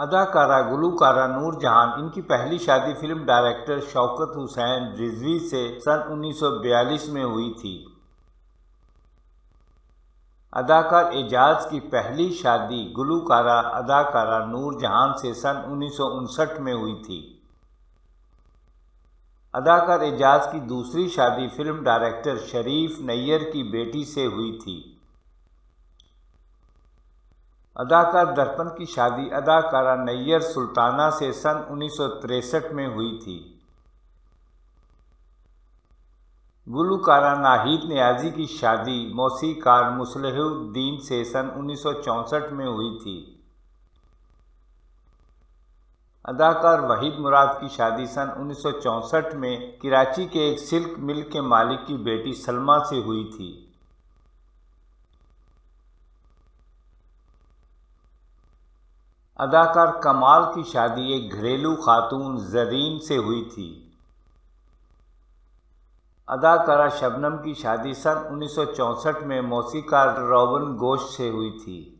اداکارہ گلوکارہ نور جہان ان کی پہلی شادی فلم ڈائریکٹر شوکت حسین رضوی سے سن 1942 میں ہوئی تھی۔ اداکار اعجاز کی پہلی شادی گلوکارہ اداکارہ نور جہان سے سن 1959 میں ہوئی تھی۔ اداکار اعجاز کی دوسری شادی فلم ڈائریکٹر شریف نیر کی بیٹی سے ہوئی تھی۔ اداکار درپن کی شادی اداکارہ نیر سلطانہ سے سن 1963 میں ہوئی تھی۔ گلوکارہ ناہید نیازی کی شادی موسیقار مصلح الدین سے سن 1964 میں ہوئی تھی۔ اداکار وحید مراد کی شادی سن 1964 میں کراچی کے ایک سلک مل کے مالک کی بیٹی سلمیٰ سے ہوئی تھی۔ اداکار کمال کی شادی ایک گھریلو خاتون زرین سے ہوئی تھی۔ اداکارہ شبنم کی شادی سن 1964 میں موسیقار روبن گوش سے ہوئی تھی۔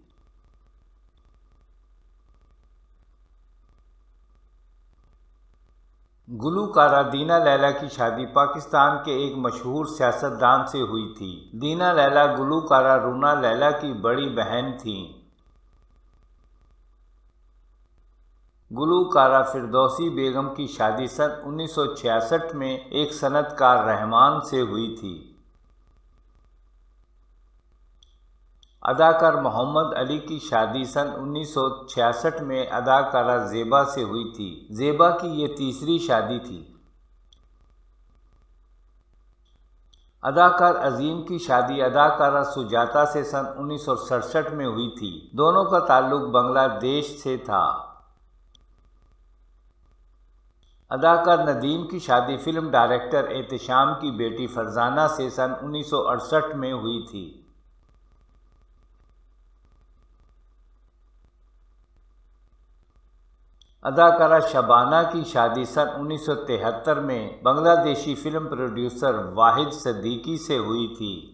گلوکارہ دینا لیلا کی شادی پاکستان کے ایک مشہور سیاستدان سے ہوئی تھی۔ دینا لیلا گلوکارہ رونا لیلا کی بڑی بہن تھیں۔ گلوکارہ فردوسی بیگم کی شادی سن 1966 میں ایک صنعت کار رحمان سے ہوئی تھی۔ اداکار محمد علی کی شادی سن 1966 میں اداکارہ زیبا سے ہوئی تھی۔ زیبا کی یہ تیسری شادی تھی۔ اداکار عظیم کی شادی اداکارہ سجاتا سے سن 1967 میں ہوئی تھی۔ دونوں کا تعلق بنگلہ دیش سے تھا۔ اداکار ندیم کی شادی فلم ڈائریکٹر احتشام کی بیٹی فرزانہ سے سن 1968 میں ہوئی تھی۔ اداکارہ شبانہ کی شادی سن 1973 میں بنگلہ دیشی فلم پروڈیوسر واحد صدیقی سے ہوئی تھی۔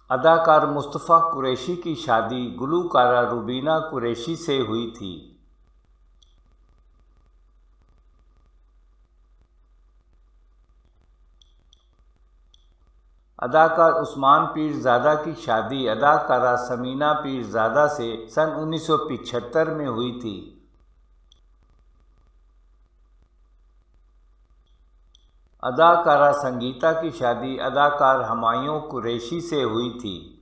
اداکار مصطفیٰ قریشی کی شادی گلوکارہ روبینہ قریشی سے ہوئی تھی۔ اداکار عثمان پیرزادہ کی شادی اداکارہ ثمینہ پیرزادہ سے سن 1975 میں ہوئی تھی۔ اداکارہ سنگیتا کی شادی اداکار ہمایوں قریشی سے ہوئی تھی۔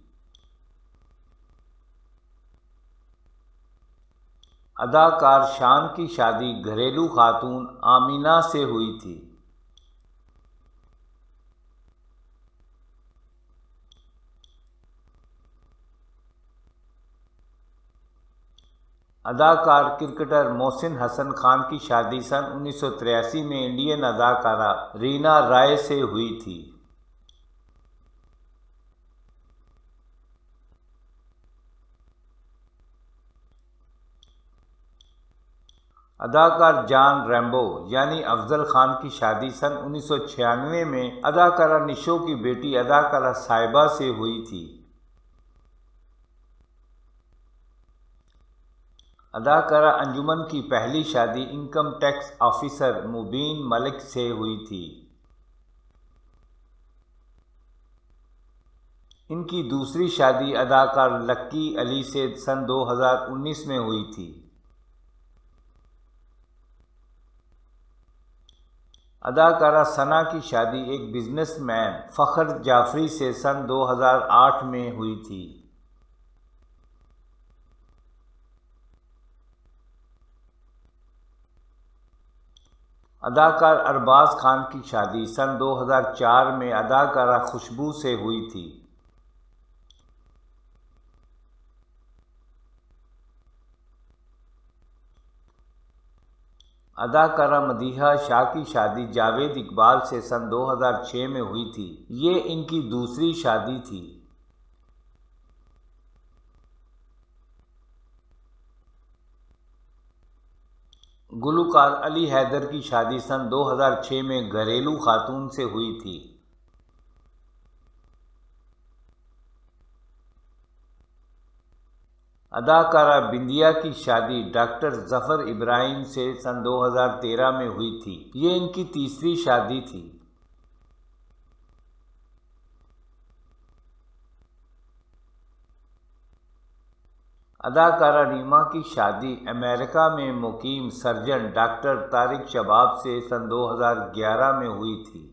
اداکار شان کی شادی گھریلو خاتون آمینہ سے ہوئی تھی۔ اداکار کرکٹر محسن حسن خان کی شادی سن 1983 میں انڈین اداکارہ رینا رائے سے ہوئی تھی۔ اداکار جان ریمبو یعنی افضل خان کی شادی سن 1996 میں اداکارہ نشو کی بیٹی اداکارہ صائبہ سے ہوئی تھی۔ اداکارہ انجمن کی پہلی شادی انکم ٹیکس آفیسر مبین ملک سے ہوئی تھی۔ ان کی دوسری شادی اداکار لکی علی سے سن 2019 میں ہوئی تھی۔ اداکارہ ثنا کی شادی ایک بزنس مین فخر جعفری سے سن 2008 میں ہوئی تھی۔ اداکار ارباز خان کی شادی سن 2004 میں اداکارہ خوشبو سے ہوئی تھی۔ اداکارہ مدیحہ شاہ کی شادی جاوید اقبال سے سن 2006 میں ہوئی تھی۔ یہ ان کی دوسری شادی تھی۔ گلوکار علی حیدر کی شادی سن 2006 میں گھریلو خاتون سے ہوئی تھی۔ اداکارہ بندیا کی شادی ڈاکٹر ظفر ابراہیم سے سن 2013 میں ہوئی تھی۔ یہ ان کی تیسری شادی تھی۔ اداکارہ ریما کی شادی امریکہ میں مقیم سرجن ڈاکٹر طارق شباب سے سن 2011 میں ہوئی تھی۔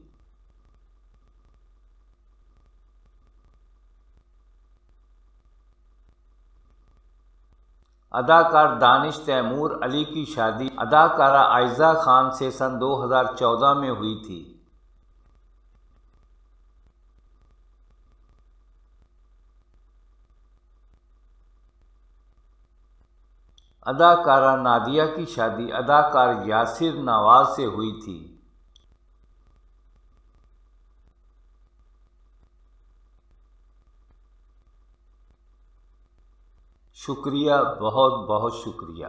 اداکار دانش تیمور علی کی شادی اداکارہ عائزہ خان سے سن 2014 میں ہوئی تھی۔ اداکارہ نادیہ کی شادی اداکار یاسر نواز سے ہوئی تھی۔ شکریہ، بہت بہت شکریہ۔